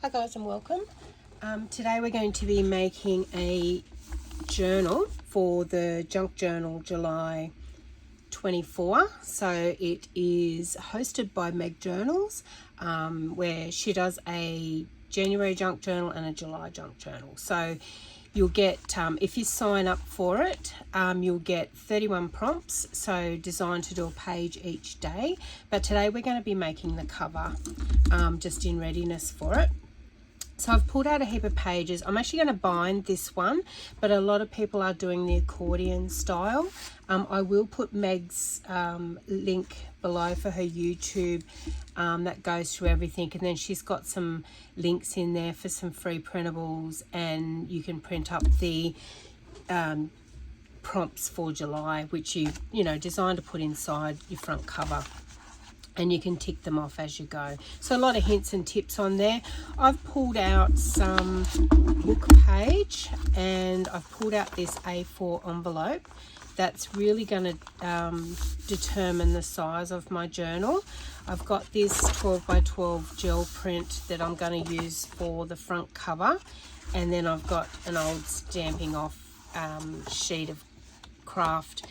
Hi guys and welcome. Today we're going to be making a journal for the Junk Journal July 24. So it is hosted by Meg Journals, where she does a January Junk Journal and a July Junk Journal. So you'll get, if you sign up for it, you'll get 31 prompts, so designed to do a page each day. But today we're going to be making the cover just in readiness for it. So I've pulled out a heap of pages. I'm actually going to bind this one, but a lot of people are doing the accordion style. I will put Meg's link below for her YouTube that goes through everything, and then she's got some links in there for some free printables, and you can print up the prompts for July, which you designed to put inside your front cover. And you can tick them off as you go. So a lot of hints and tips on there. I've pulled out some book page, and I've pulled out this A4 envelope. That's really going to determine the size of my journal. I've got this 12 by 12 gel print that I'm going to use for the front cover. And then I've got an old stamping off sheet of craft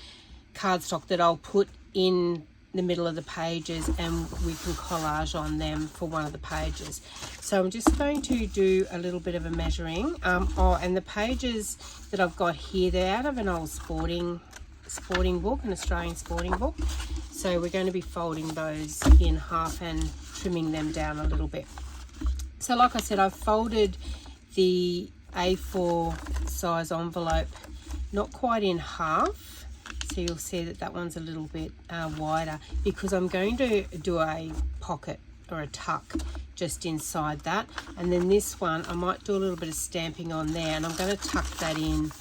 cardstock that I'll put in the middle of the pages, and we can collage on them for one of the pages. So I'm just going to do a little bit of a measuring. And the pages that I've got here, they're out of an old sporting book, an Australian sporting book. So we're going to be folding those in half and trimming them down a little bit. So like I said, I've folded the A4 size envelope not quite in half. So you'll see that that one's a little bit wider, because I'm going to do a pocket or a tuck just inside that. And then this one, I might do a little bit of stamping on there, and I'm going to tuck that in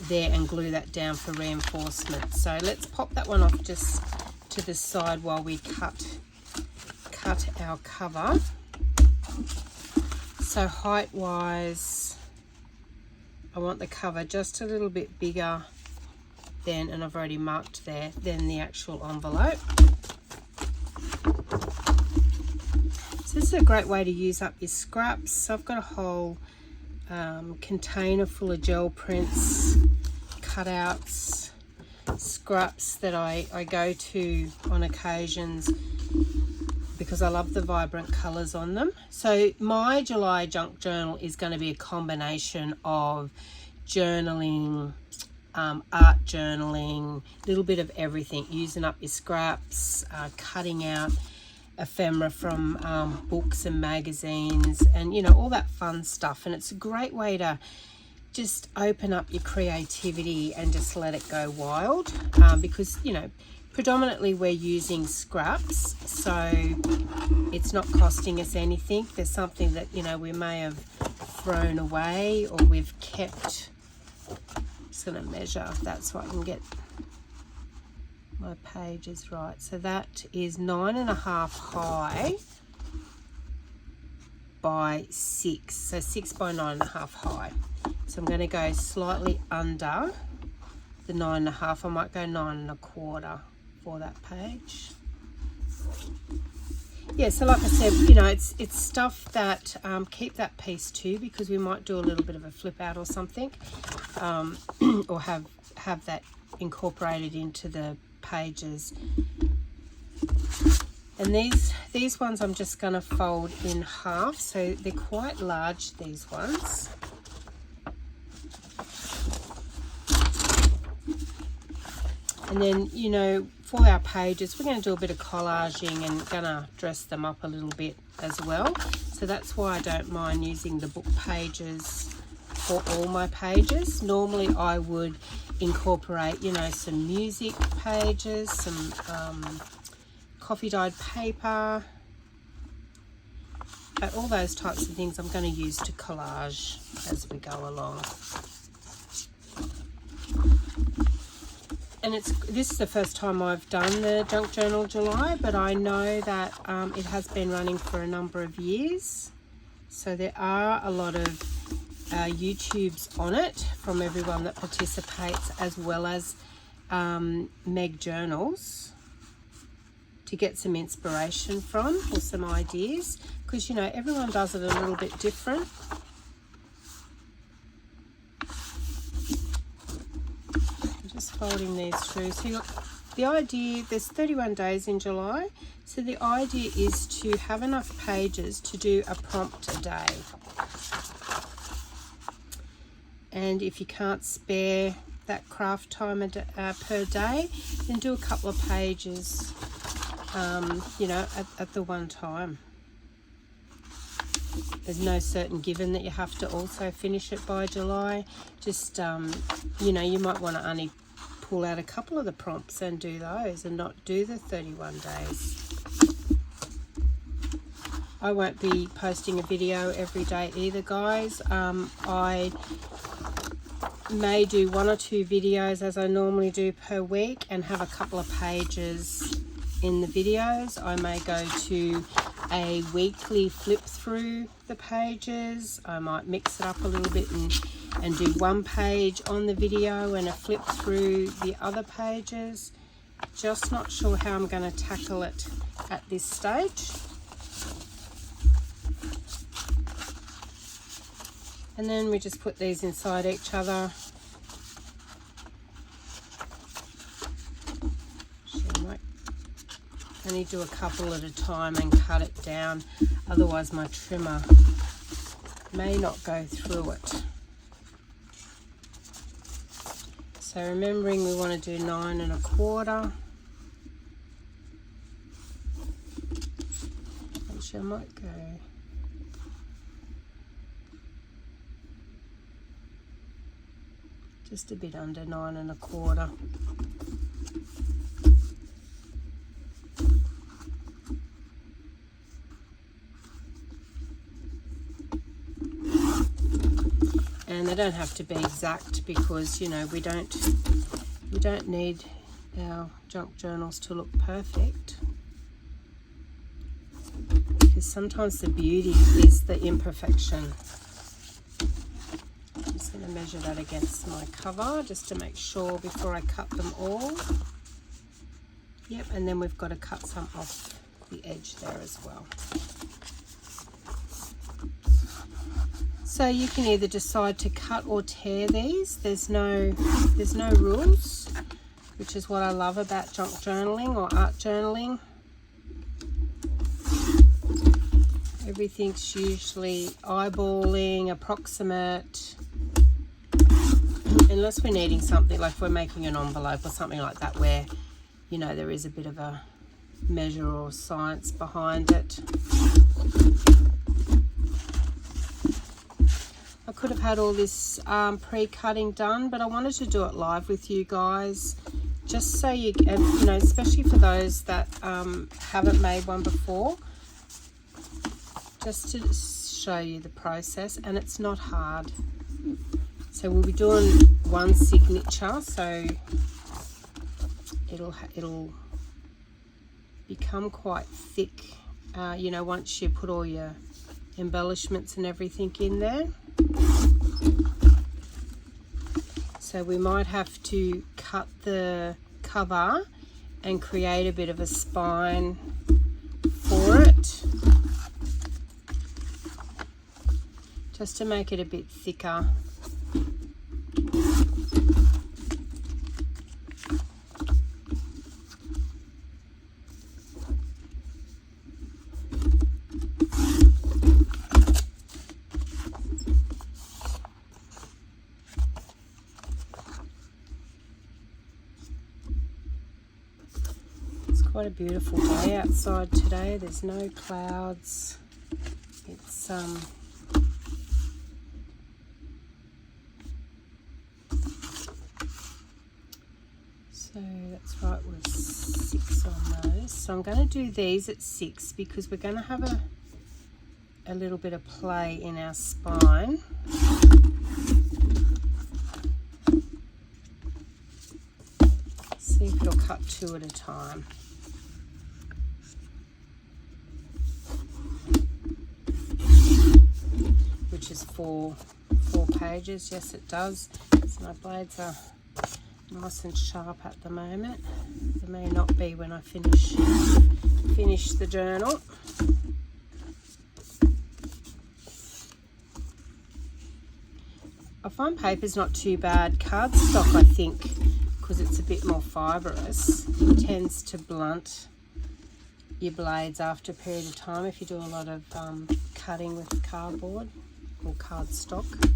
there and glue that down for reinforcement. So let's pop that one off just to the side while we cut our cover. So height wise, I want the cover just a little bit bigger then, and I've already marked there, then the actual envelope. So this is a great way to use up your scraps. So I've got a whole container full of gel prints, cutouts, scraps that I go to on occasions because I love the vibrant colours on them. So my July Junk Journal is going to be a combination of journaling, art journaling, a little bit of everything, using up your scraps, cutting out ephemera from books and magazines, and all that fun stuff. And it's a great way to just open up your creativity and just let it go wild, because predominantly we're using scraps, so it's not costing us anything. There's something that we may have thrown away or we've kept. Just going to measure that so I can get my pages right. So that is 9.5 high by 6, so 6 by 9.5 high. So I'm going to go slightly under the 9.5. I might go 9.25 for that page. Yeah, so like I said, it's stuff that keep that piece too, because we might do a little bit of a flip out or something, or have that incorporated into the pages. And these ones I'm just going to fold in half, so they're quite large, these ones. And then, for our pages, we're going to do a bit of collaging and going to dress them up a little bit as well. So that's why I don't mind using the book pages for all my pages. Normally I would incorporate, some music pages, some coffee dyed paper, but all those types of things I'm going to use to collage as we go along. And this is the first time I've done the Junk Journal July, but I know that it has been running for a number of years. So there are a lot of YouTubes on it from everyone that participates, as well as Meg Journals, to get some inspiration from or some ideas. because, you know, everyone does it a little bit different. I'm just folding these through. So the idea, there's 31 days in July, so the idea is to have enough pages to do a prompt a day. And if you can't spare that craft time per day, then do a couple of pages, you know, at the one time. There's no certain given that you have to also finish it by July. Just, you know, you might want to only pull out a couple of the prompts and do those and not do the 31 days. I won't be posting a video every day either, guys. I may do 1 or 2 videos as I normally do per week and have a couple of pages in the videos. I may go to a weekly flip through the pages. I might mix it up a little bit and do 1 page on the video and a flip through the other pages. Just not sure how I'm going to tackle it at this stage. And then we just put these inside each other. I might only do a couple at a time and cut it down, otherwise my trimmer may not go through it. So remembering we want to do 9 1/4. Actually, I might go just a bit under 9 1/4. And they don't have to be exact because, you know, we don't need our junk journals to look perfect, because sometimes the beauty is the imperfection. I'm just going to measure that against my cover just to make sure before I cut them all. Yep, and then we've got to cut some off the edge there as well. So you can either decide to cut or tear these. There's no rules, which is what I love about junk journaling or art journaling. Everything's usually eyeballing, approximate, unless we're needing something like we're making an envelope or something like that where, you know, there is a bit of a measure or science behind it. I could have had all this pre-cutting done, but I wanted to do it live with you guys, just so you know, especially for those that haven't made one before, just to show you the process. And it's not hard. So we'll be doing 1 signature, so it'll become quite thick, you know, once you put all your embellishments and everything in there. So we might have to cut the cover and create a bit of a spine for it, just to make it a bit thicker. Quite a beautiful day outside today. There's no clouds. It's so that's right, with 6 on those. So I'm going to do these at 6 because we're going to have a little bit of play in our spine. See if it'll cut 2 at a time. Which is four pages. Yes, it does. So my blades are nice and sharp at the moment. They may not be when I finish the journal. I find paper's not too bad. Cardstock, I think, because it's a bit more fibrous, it tends to blunt your blades after a period of time if you do a lot of cutting with cardboard or cardstock.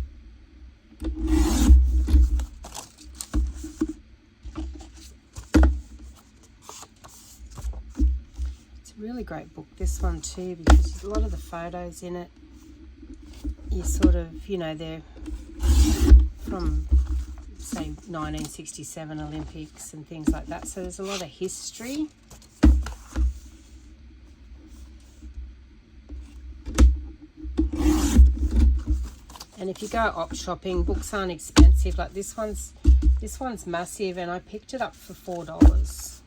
It's a really great book, this one too, because there's a lot of the photos in it, you sort of, you know, they're from, say, 1967 Olympics and things like that, so there's a lot of history. And if you go op shopping, books aren't expensive. Like this one's massive, and I picked it up for $4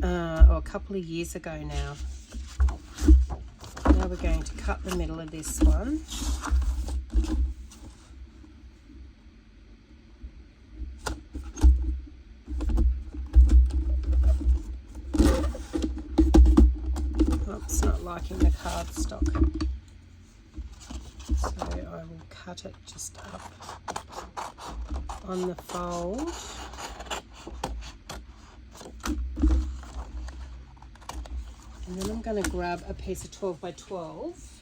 a couple of years ago now. Now we're going to cut the middle of this one. Oops, not liking the cardstock. So I will cut it just up on the fold. And then I'm going to grab a piece of 12 by 12.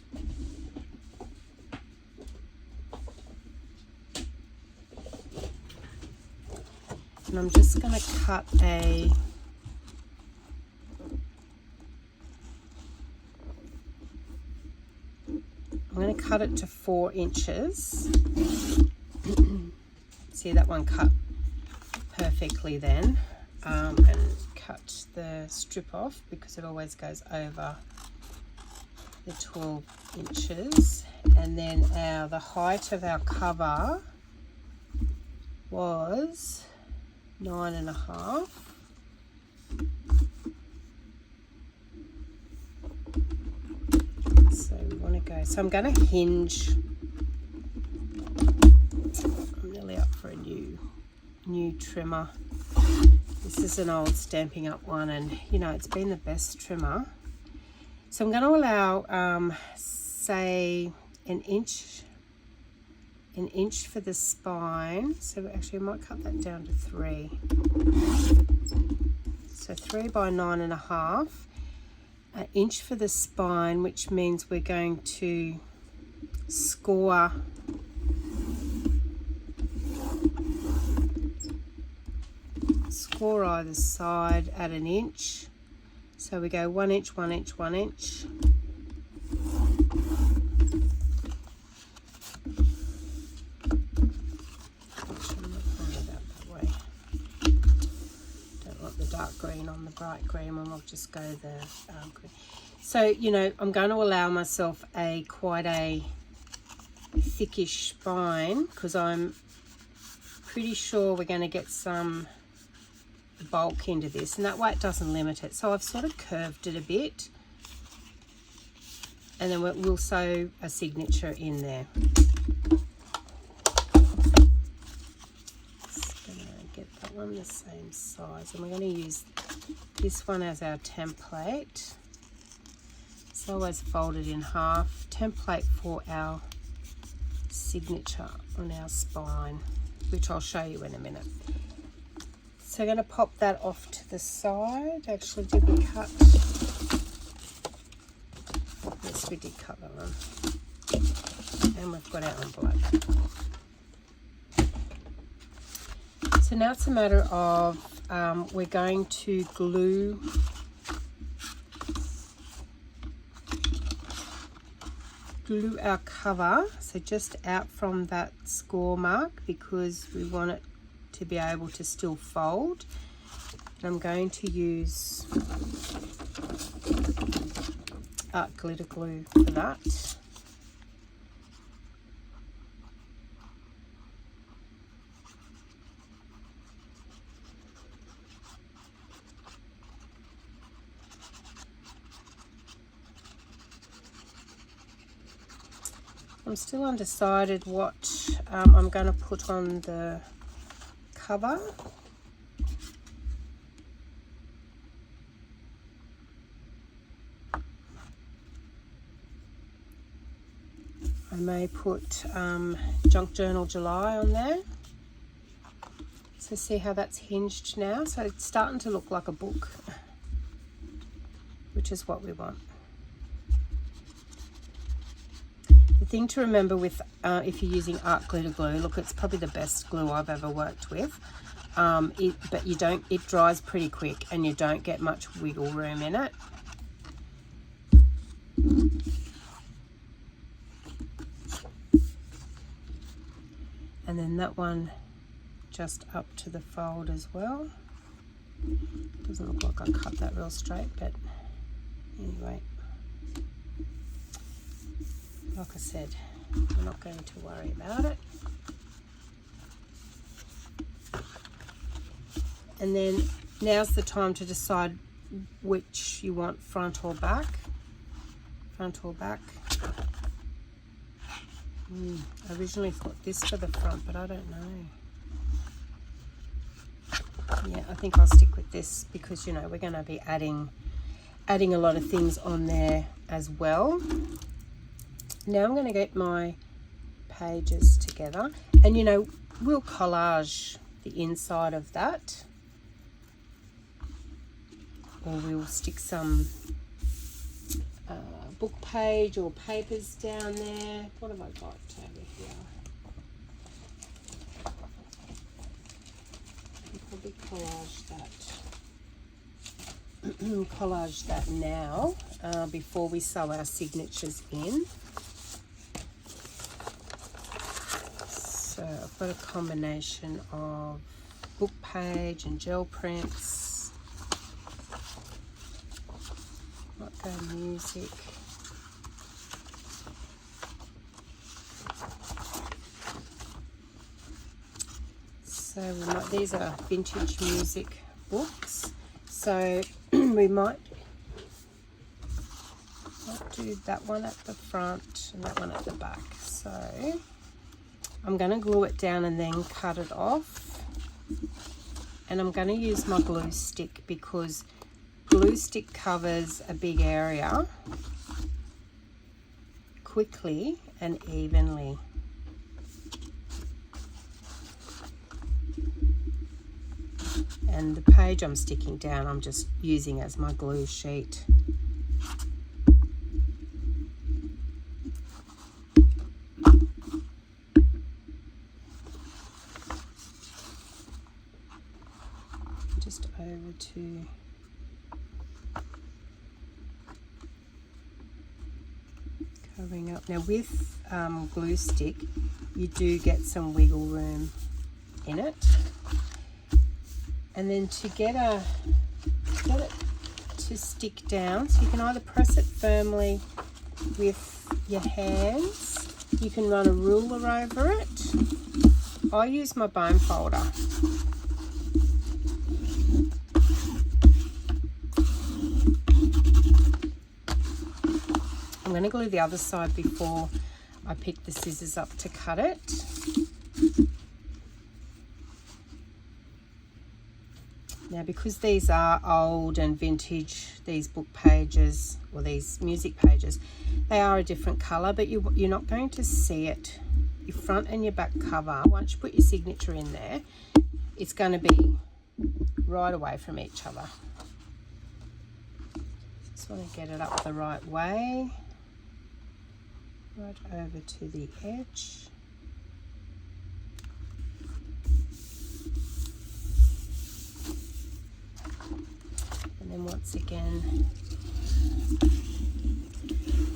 And I'm just going to cut a I'm going to cut it to 4 inches. See, that one cut perfectly then. And cut the strip off because it always goes over the 12 inches. And then the height of our cover was 9.5. So we want to go, so I'm going to hinge. I'm nearly up for a new trimmer. This is an old Stampin' Up one, and you know, it's been the best trimmer. So I'm going to allow say an inch for the spine. So actually I might cut that down to 3. So 3 by 9.5. An inch for the spine, which means we're going to score either side at an inch. So we go 1 inch, 1 inch, 1 inch. Dark green on the bright green, and we'll just go the green. So, you know, I'm going to allow myself quite a thickish spine because I'm pretty sure we're going to get some bulk into this, and that way it doesn't limit it. So I've sort of curved it a bit, and then we'll sew a signature in there. One the same size, and we're going to use this one as our template. It's always folded in half. Template for our signature on our spine, which I'll show you in a minute. So I'm going to pop that off to the side. Actually, did we cut? Yes, we did cut that one. And we've got our envelope. So now it's a matter of we're going to glue our cover, so just out from that score mark, because we want it to be able to still fold. And I'm going to use art glitter glue for that. I'm still undecided what I'm going to put on the cover. I may put Junk Journal July on there. So see how that's hinged now? So it's starting to look like a book, which is what we want. The thing to remember with if you're using Art Glitter Glue, look, it's probably the best glue I've ever worked with. But you don't, it dries pretty quick and you don't get much wiggle room in it. And then that one just up to the fold as well. Doesn't look like I cut that real straight, but anyway, like I said, we're not going to worry about it. And then now's the time to decide which you want, front or back. Front or back. I originally thought this for the front, but I don't know. Yeah, I think I'll stick with this because, you know, we're going to be adding a lot of things on there as well. Now I'm going to get my pages together, and, you know, we'll collage the inside of that, or we'll stick some book page or papers down there. What have I got over here? I'll probably collage that now before we sew our signatures in. So I've got a combination of book page and gel prints. Might go music. So these are vintage music books. So we might do that one at the front and that one at the back. So I'm going to glue it down and then cut it off. And I'm going to use my glue stick because glue stick covers a big area quickly and evenly. And the page I'm sticking down, I'm just using as my glue sheet. Just over to covering up. Now with glue stick, you do get some wiggle room in it. And then to get it to stick down, so you can either press it firmly with your hands, you can run a ruler over it. I use my bone folder. I'm going to glue the other side before I pick the scissors up to cut it. Now, because these are old and vintage, these book pages or these music pages, they are a different colour, but you're not going to see it. Your front and your back cover, once you put your signature in there, it's going to be right away from each other. Just want to get it up the right way, right over to the edge. And then once again,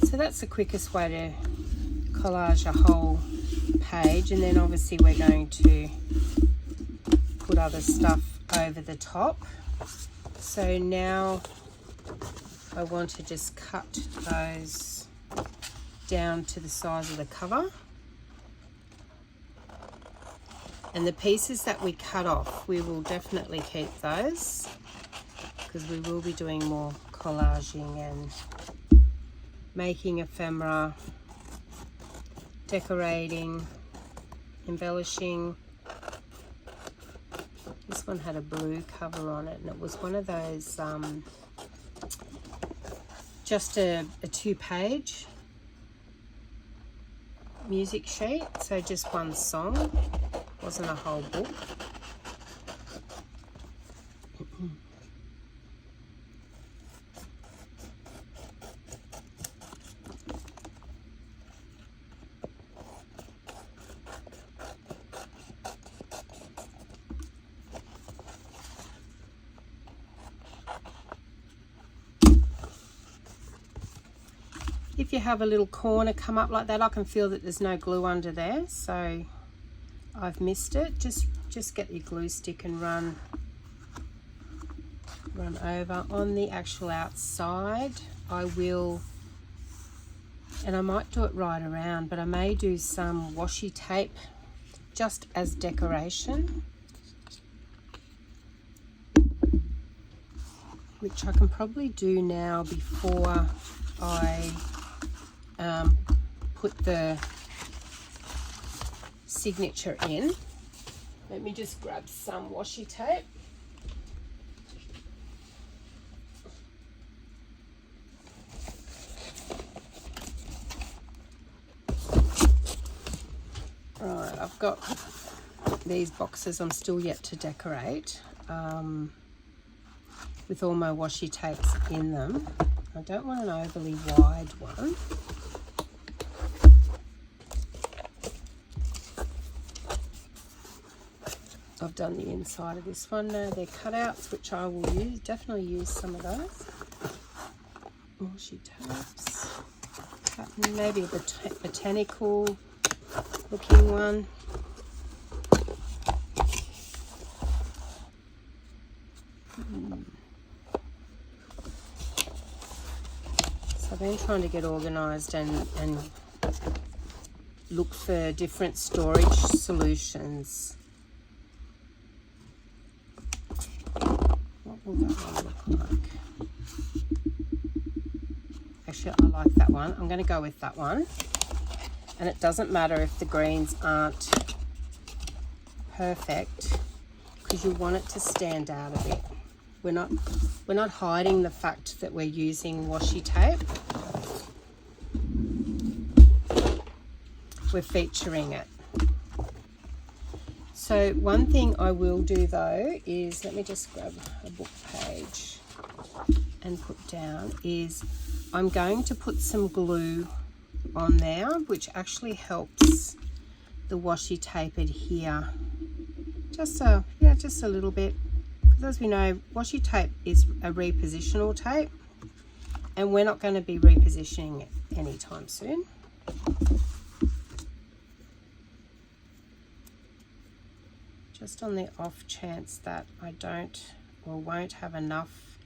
so that's the quickest way to collage a whole page, and then obviously we're going to put other stuff over the top. So now I want to just cut those down to the size of the cover. And the pieces that we cut off, we will definitely keep those, because we will be doing more collaging and making ephemera, decorating, embellishing. This one had a blue cover on it, and it was one of those just a 2-page. music sheet, so just one song, wasn't a whole book. If you have a little corner come up like that, I can feel that there's no glue under there, so I've missed it. Just get your glue stick and run over. On the actual outside, I will, and I might do it right around, but I may do some washi tape just as decoration, which I can probably do now before I put the signature in. Let me just grab some washi tape. Right, I've got these boxes I'm still yet to decorate with all my washi tapes in them. I don't want an overly wide one. I've done the inside of this one. Now they're cutouts, which I will use. Definitely use some of those. Washi tapes. Maybe a botanical looking one. So I've been trying to get organised and look for different storage solutions. What will that one look like? Actually, I like that one. I'm going to go with that one. And it doesn't matter if the greens aren't perfect, because you want it to stand out a bit. We're not hiding the fact that we're using washi tape. We're featuring it. So one thing I will do though is, let me just grab a book page and put down, is I'm going to put some glue on there, which actually helps the washi tape adhere. Just a little bit. Because as we know, washi tape is a repositional tape, and we're not going to be repositioning it anytime soon. Just on the off chance that I don't or won't have enough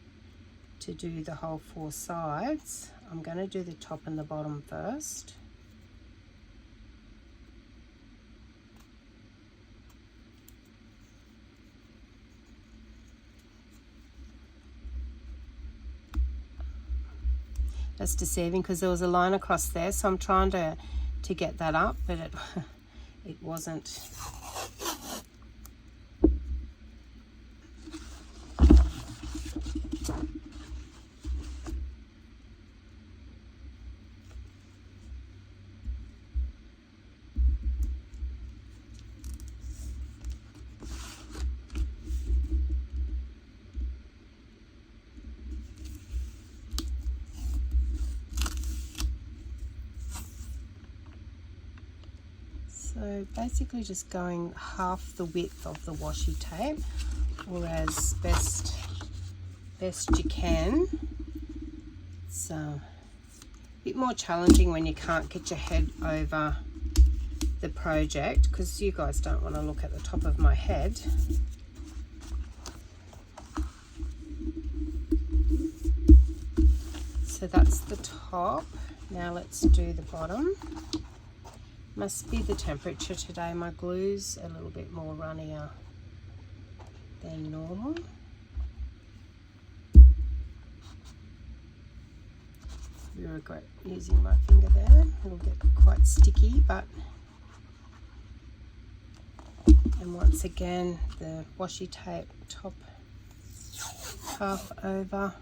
to do the whole 4 sides, I'm going to do the top and the bottom first. That's deceiving because there was a line across there, so I'm trying to get that up, but it wasn't. So basically just going half the width of the washi tape, or as best you can. It's a bit more challenging when you can't get your head over the project, because you guys don't want to look at the top of my head. So that's the top. Now let's do the bottom. Must be the temperature today. My glue's a little bit more runnier than normal. We regret using my finger there. It'll get quite sticky, but... And once again, the washi tape top half over.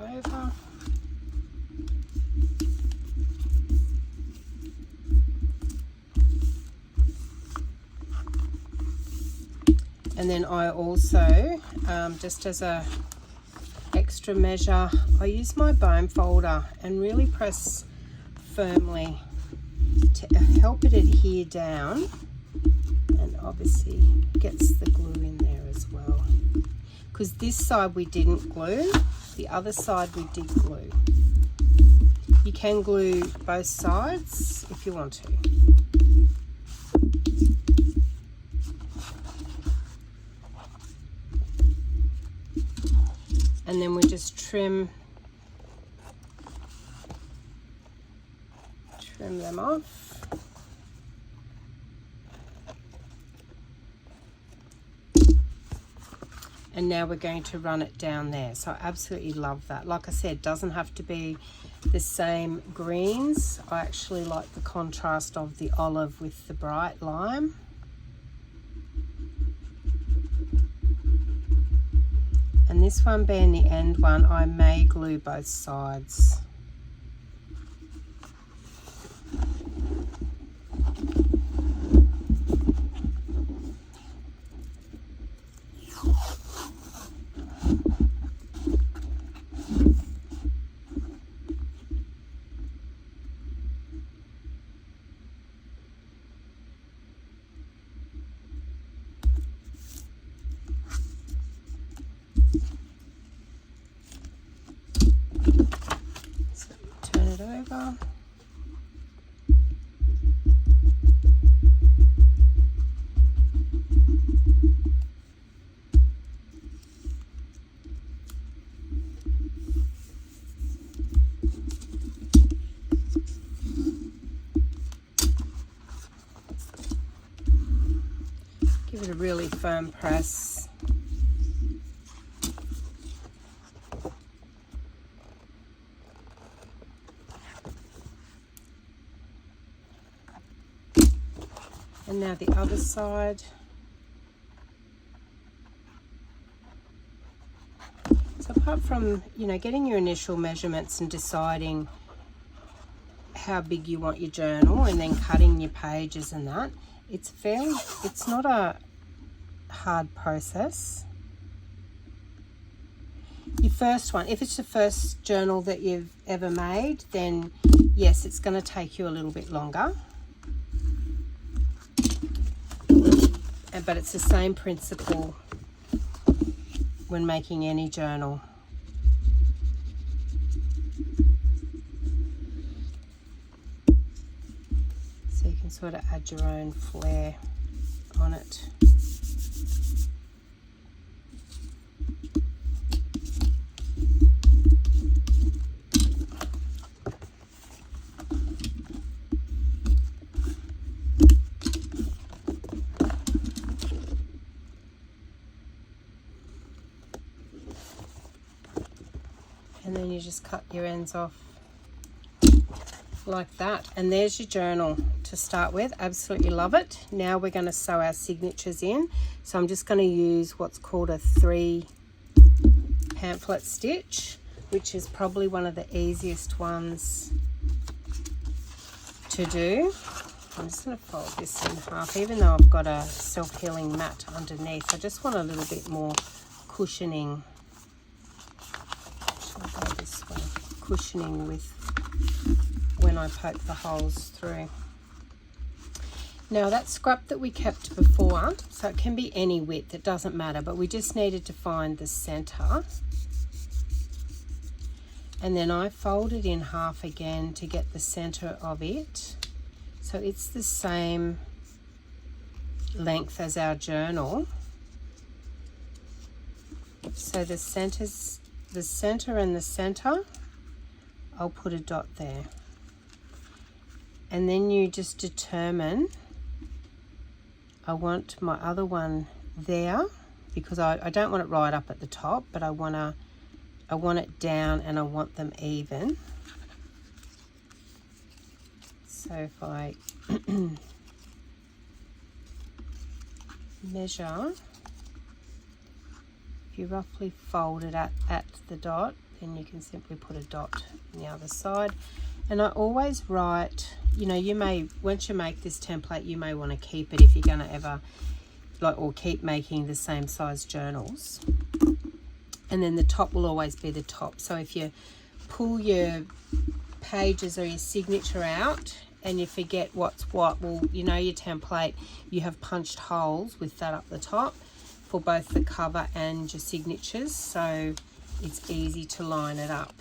over. And then I also, just as a extra measure, I use my bone folder and really press firmly to help it adhere down, and obviously gets the glue in there as well. Because this side we didn't glue, the other side we did glue. You can glue both sides if you want to. And then we just trim them off. And now we're going to run it down there. So I absolutely love that. Like I said, doesn't have to be the same greens. I actually like the contrast of the olive with the bright lime. And this one being the end one, I may glue both sides. Over. Give it a really firm press. And now the other side. So apart from, you know, getting your initial measurements and deciding how big you want your journal and then cutting your pages and that, it's not a hard process. Your first one, if it's the first journal that you've ever made, then yes, it's going to take you a little bit longer. But it's the same principle when making any journal. So you can sort of add your own flair on it. And then you just cut your ends off like that. And there's your journal to start with. Absolutely love it. Now we're going to sew our signatures in. So I'm just going to use what's called a 3 pamphlet stitch, which is probably one of the easiest ones to do. I'm just going to fold this in half, even though I've got a self-healing mat underneath. I just want a little bit more cushioning. I'll go this way, cushioning with when I poke the holes through. Now that scrap that we kept before, so it can be any width, it doesn't matter, but we just needed to find the center. And then I fold it in half again to get the center of it. So it's the same length as our journal. So the center and the center, I'll put a dot there. And then you just determine, I want my other one there because I don't want it right up at the top, but I want it down and I want them even. So if I measure, if you roughly fold it at the dot, then you can simply put a dot on the other side. And I always write, you know, you may, once you make this template, you may want to keep it if you're going to ever, like, or keep making the same size journals. And then the top will always be the top. So if you pull your pages or your signature out and you forget what's what, well, you know your template, you have punched holes with that up the top for both the cover and your signatures, so it's easy to line it up.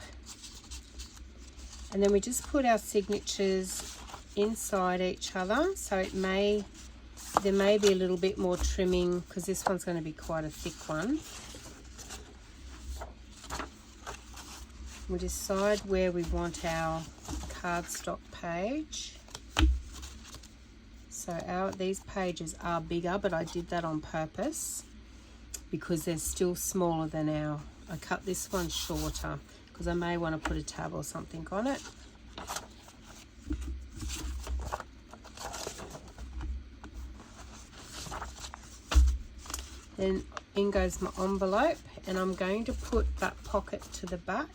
And then we just put our signatures inside each other, so there may be a little bit more trimming because this one's going to be quite a thick one. We'll decide where we want our cardstock page. So these pages are bigger, but I did that on purpose because they're still smaller than I cut this one shorter because I may want to put a tab or something on it. Then in goes my envelope, and I'm going to put that pocket to the back.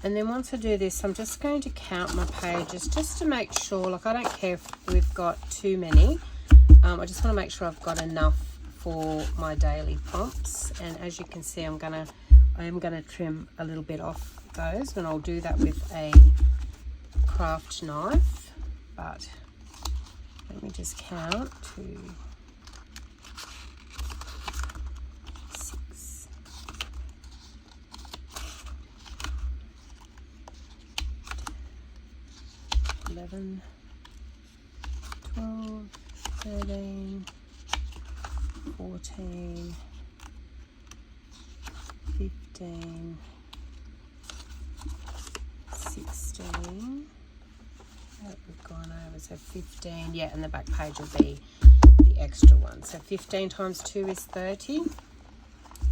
And then once I do this, I'm just going to count my pages just to make sure, like I don't care if we've got too many. I just want to make sure I've got enough for my daily prompts. And as you can see, I am gonna trim a little bit off those, and I'll do that with a craft knife. But let me just count 2, 6, 11, 12, 13, 14, 15, 16. We've gone over, so 15. Yeah, and the back page will be the extra one. So 15 times 2 is 30.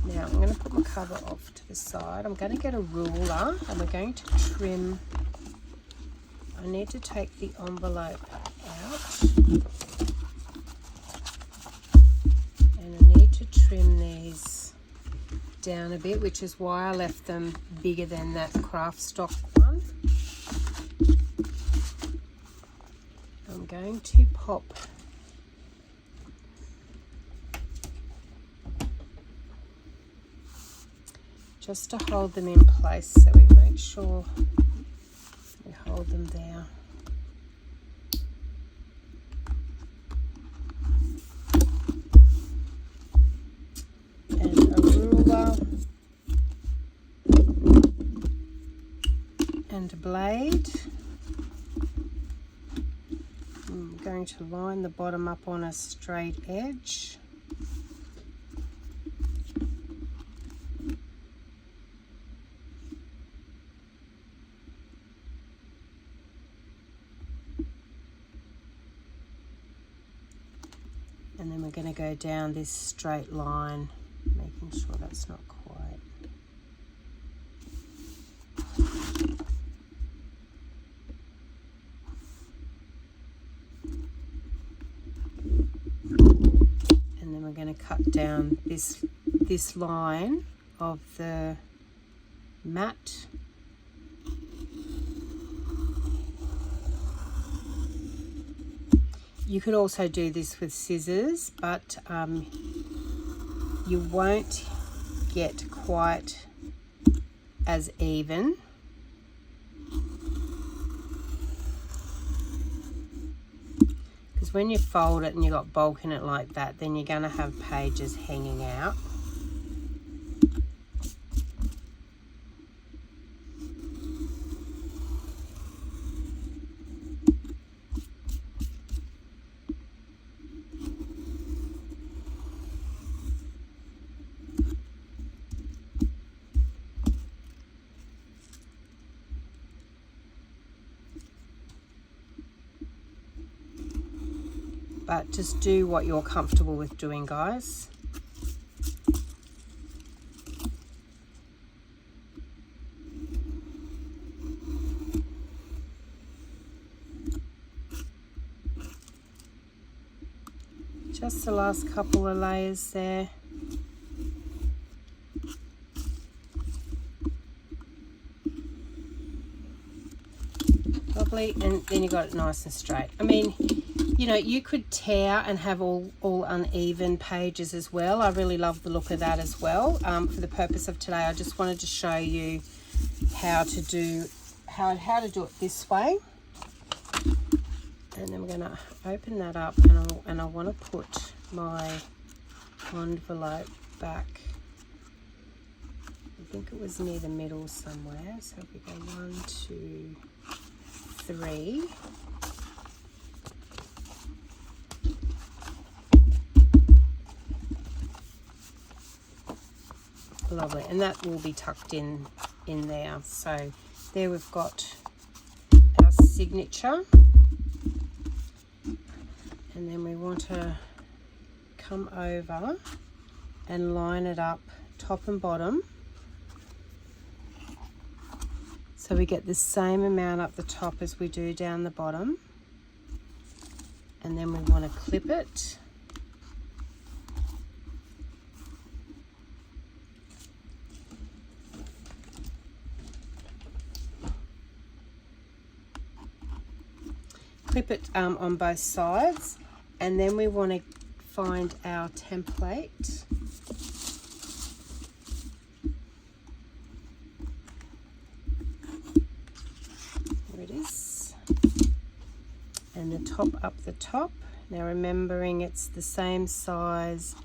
Now I'm going to put my cover off to the side. I'm going to get a ruler and we're going to trim. I need to take the envelope out, and I need to trim these down a bit, which is why I left them bigger than that craft stock one. I'm going to pop just to hold them in place, so we make sure we hold them there. And a ruler and a blade. I'm going to line the bottom up on a straight edge. And then we're going to go down this straight line, making sure that's not quite. And then we're going to cut down this line of the mat. You could also do this with scissors, but you won't get quite as even. Because when you fold it and you've got bulk in it like that, then you're going to have pages hanging out. but just do what you're comfortable with doing, guys. Just the last couple of layers there. Lovely, and then you got it nice and straight. I mean, you know, you could tear and have all uneven pages as well. I really love the look of that as well. For the purpose of today, I just wanted to show you how to do it this way. And then we're going to open that up, and I want to put my envelope back. I think it was near the middle somewhere. So if we go 1, 2, 3. Lovely, and that will be tucked in there. So there we've got our signature. And then we want to come over and line it up top and bottom, so we get the same amount up the top as we do down the bottom. And then we want to clip it. Clip it on both sides, and then we want to find our template. There it is. And the top up the top. Now remembering it's the same size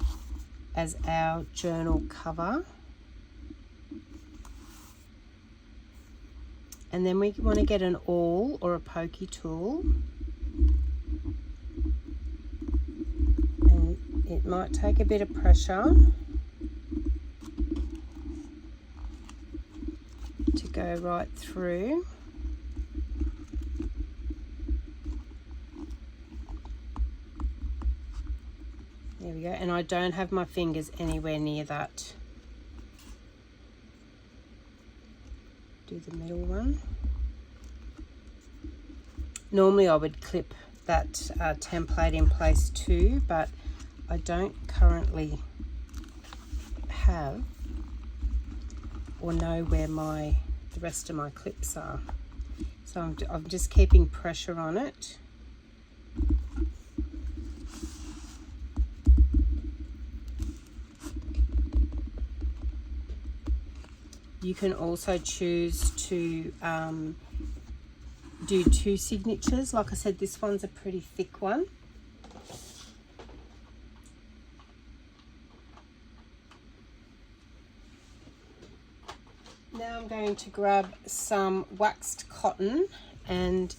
as our journal cover. And then we want to get an awl or a pokey tool. And it might take a bit of pressure to go right through. There we go. And I don't have my fingers anywhere near that. Do the middle one. Normally I would clip that template in place too, but I don't currently have or know where the rest of my clips are. So I'm just keeping pressure on it. You can also choose to do 2 signatures. Like I said, this one's a pretty thick one. Now I'm going to grab some waxed cotton and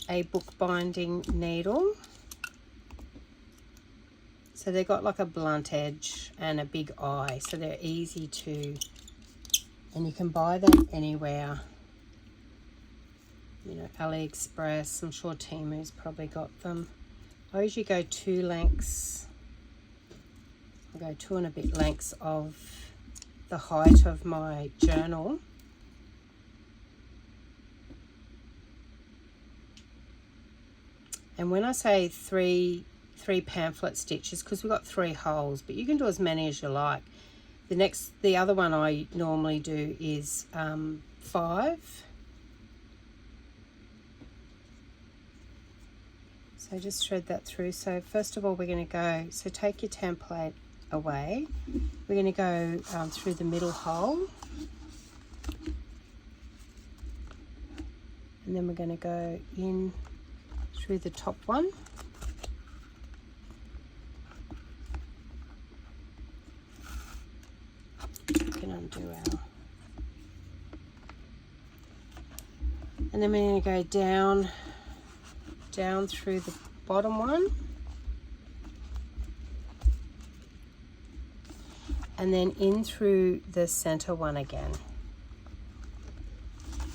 a bookbinding needle. So they've got like a blunt edge and a big eye, so they're easy to, and you can buy them anywhere. You know, AliExpress, I'm sure Temu's probably got them. I usually go 2 lengths. I'll go 2 and a bit lengths of the height of my journal. And when I say three pamphlet stitches, because we've got 3 holes, but you can do as many as you like. The other one I normally do is 5. So just thread that through. So first of all, we're going to go, so take your template away. We're going to go through the middle hole. And then we're going to go in through the top one. We can undo our, and then we're going to go down through the bottom one, and then in through the center one again.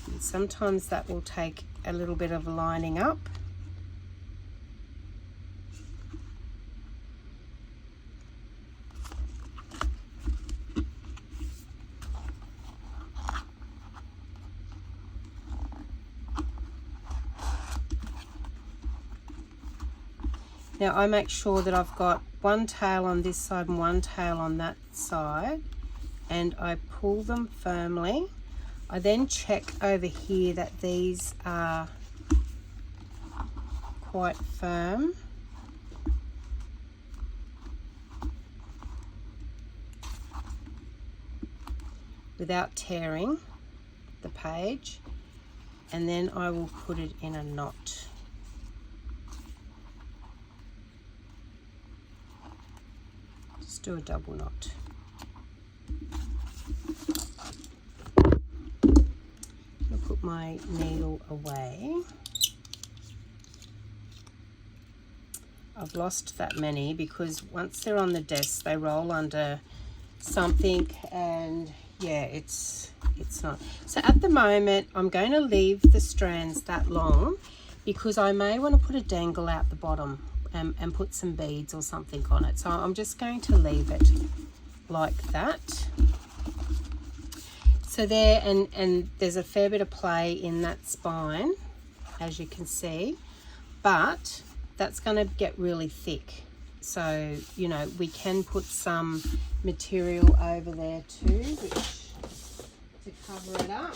And sometimes that will take a little bit of lining up. Now I make sure that I've got one tail on this side and one tail on that side, and I pull them firmly. I then check over here that these are quite firm. Without tearing the page, and then I will put it in a knot. Just do a double knot. I'll put my needle away. I've lost that many because once they're on the desk they roll under something, and yeah, it's not. So at the moment I'm going to leave the strands that long because I may want to put a dangle out the bottom and put some beads or something on it. So I'm just going to leave it like that. So there, and there's a fair bit of play in that spine, as you can see, but that's going to get really thick. So, you know, we can put some material over there too, which to cover it up.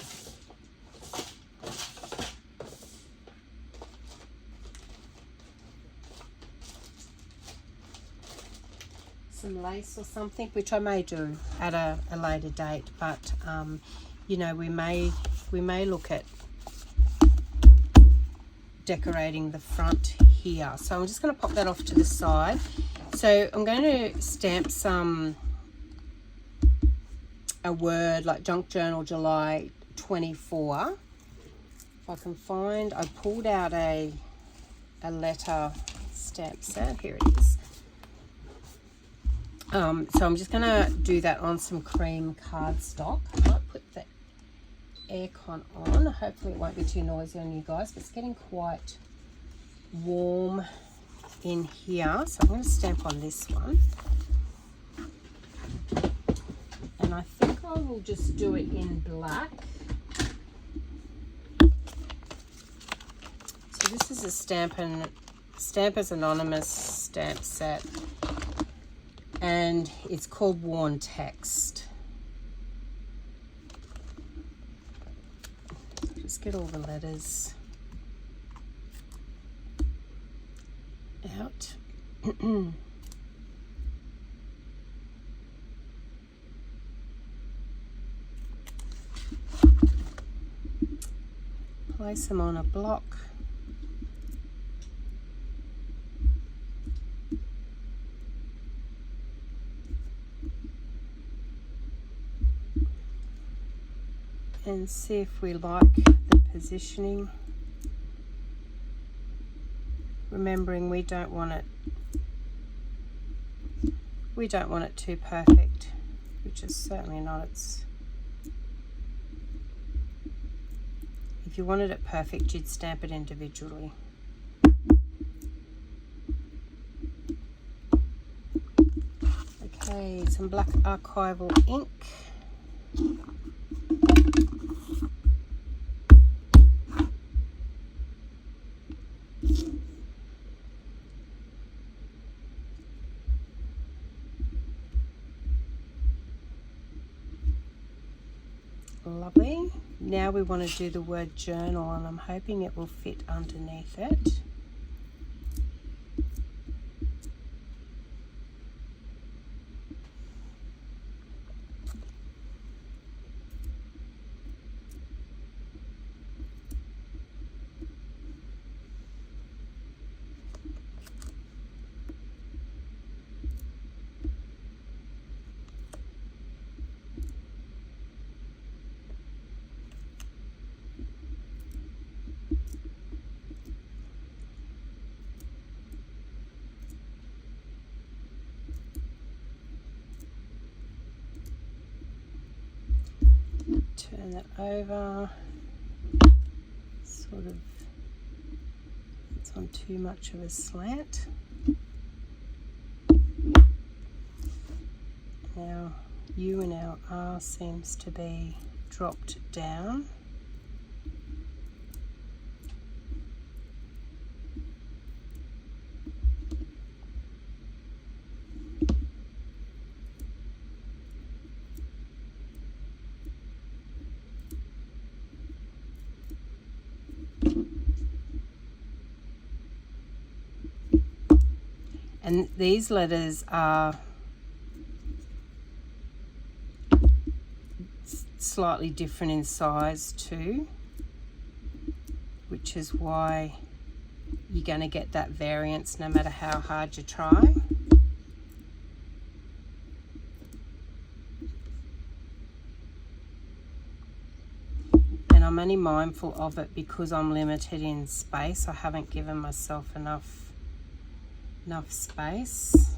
Some lace or something, which I may do at a later date, but you know, we may look at decorating the front here. So I'm just going to pop that off to the side. So I'm going to stamp a word like Junk Journal July 24. If I can find, I pulled out a letter stamp set. Here it is. So I'm just going to do that on some cream cardstock. I might put the aircon on. Hopefully it won't be too noisy on you guys, but it's getting quite warm in here. So I'm going to stamp on this one. And I think I will just do it in black. So this is a Stampers Anonymous stamp set, and it's called Worn Text. Just get all the letters out. Place them on a block. And see if we like the positioning. Remembering we don't want it too perfect, which is certainly not. If you wanted it perfect, you'd stamp it individually. Okay, some black archival ink. Lovely. Now we want to do the word journal, and I'm hoping it will fit underneath it. Turn that over, sort of, it's on too much of a slant. Now U and our R seems to be dropped down. And these letters are slightly different in size too, which is why you're going to get that variance no matter how hard you try. And I'm only mindful of it because I'm limited in space. I haven't given myself enough space.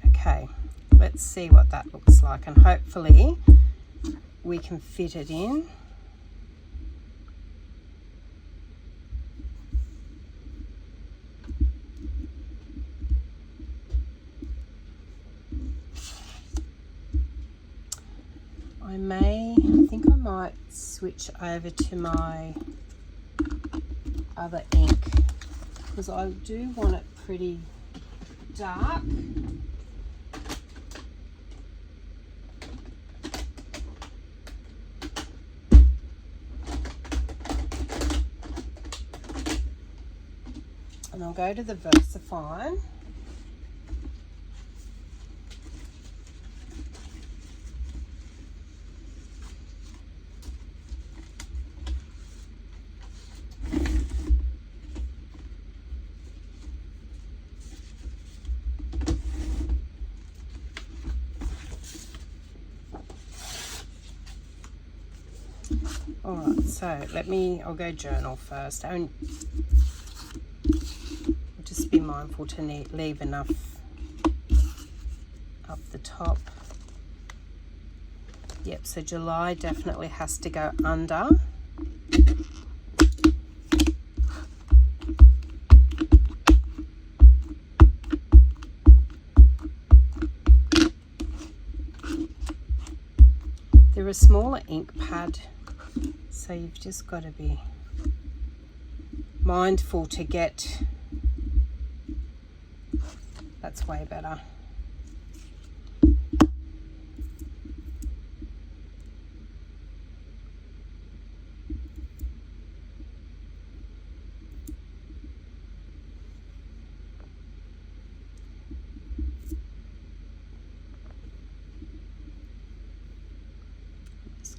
Okay, let's see what that looks like, and hopefully we can fit it in. I think I might switch over to my other ink because I do want it pretty dark. And I'll go to the VersaFine. Alright, so I'll go journal first. I'll just be mindful to leave enough up the top. Yep, so July definitely has to go under. They're a smaller ink pad, so you've just got to be mindful to get, that's way better.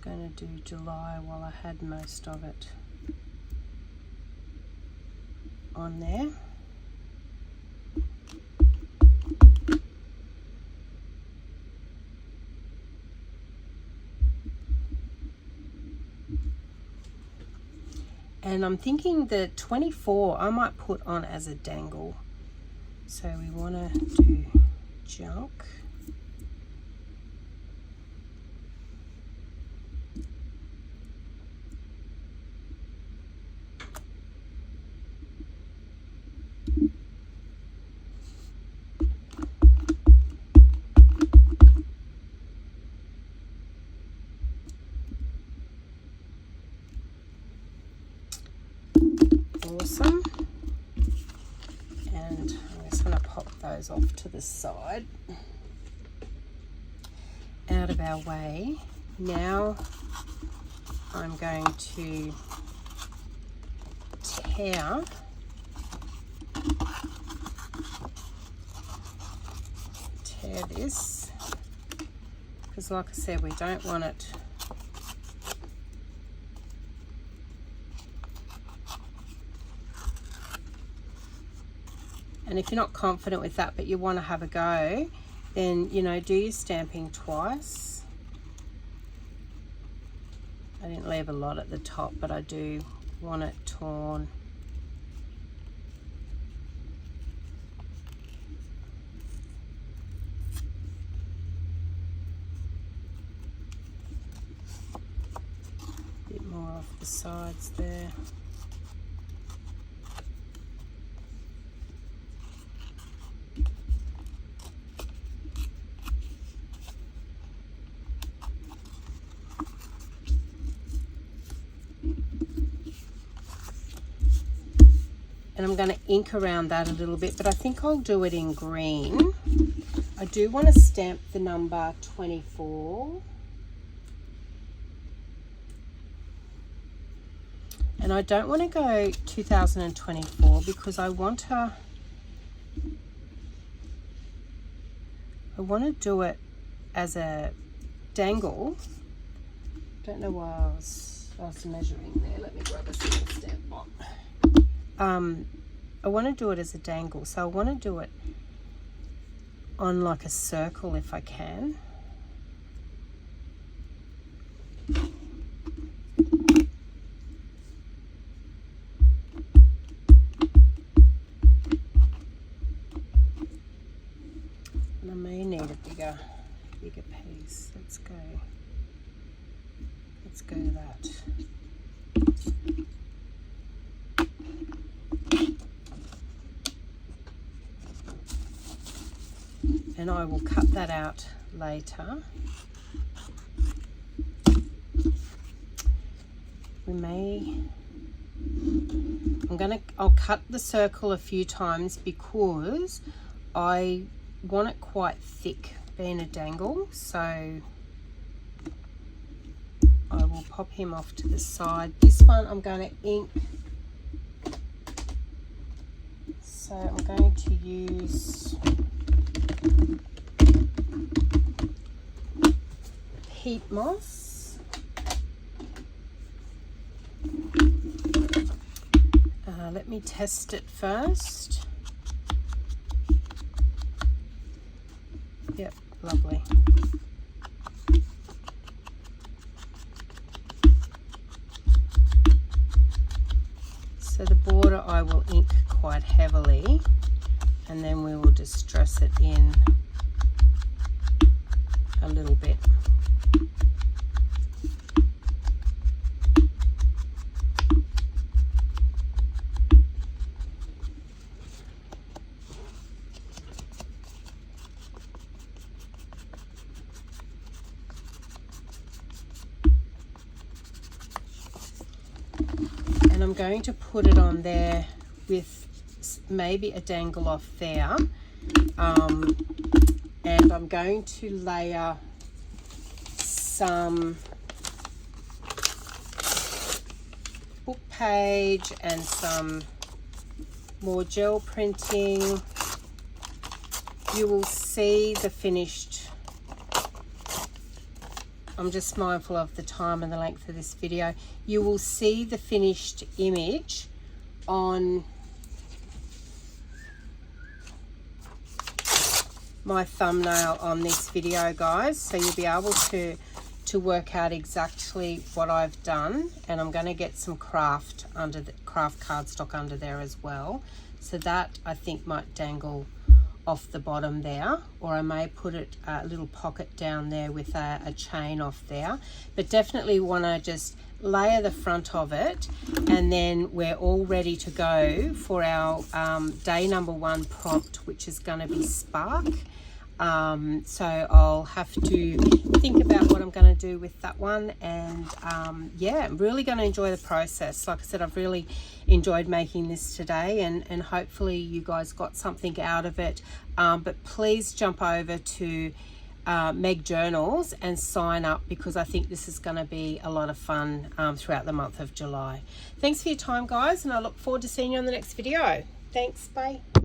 Going to do July while I had most of it on there. And I'm thinking the 24 I might put on as a dangle. So we want to do junk. Awesome. And I'm just going to pop those off to the side, out of our way. Now I'm going to tear this, because like I said, we don't want it and if you're not confident with that but you want to have a go, then do your stamping twice. I didn't leave a lot at the top, but I do want it torn. Bit more off the sides there. And I'm going to ink around that a little bit, but I think I'll do it in green. I do want to stamp the number 24. And I don't want to go 2024 because I want to do it as a dangle. Don't know why I was measuring there. Let me grab a small stamp block. I want to do it as a dangle, so I want to do it on like a circle if I can. And I may need a bigger piece. Let's go to that. And I will cut that out later. I'll cut the circle a few times because I want it quite thick being a dangle, so I will pop him off to the side. This one I'm going to ink, so I'm going to use peat moss. Let me test it first. Yep, lovely. So the border I will ink quite heavily, and then we will distress it in a little bit. And I'm going to put it on there with maybe a dangle off there, and I'm going to layer some book page and some more gel printing. You will see the finished. I'm just mindful of the time and the length of this video. You will see the finished image on my thumbnail on this video, guys, so you'll be able to work out exactly what I've done. And I'm going to get some craft cardstock under there as well, so that I think might dangle off the bottom there, or I may put it a little pocket down there with a chain off there. But definitely want to just layer the front of it, and then we're all ready to go for our day number 1 prompt, which is going to be Spark. So I'll have to think about what I'm going to do with that one, and yeah, I'm really going to enjoy the process. Like I said, I've really enjoyed making this today, and hopefully you guys got something out of it. But please jump over to Meg Journals and sign up, because I think this is going to be a lot of fun throughout the month of July. Thanks for your time, guys, and I look forward to seeing you on the next video. Thanks, bye.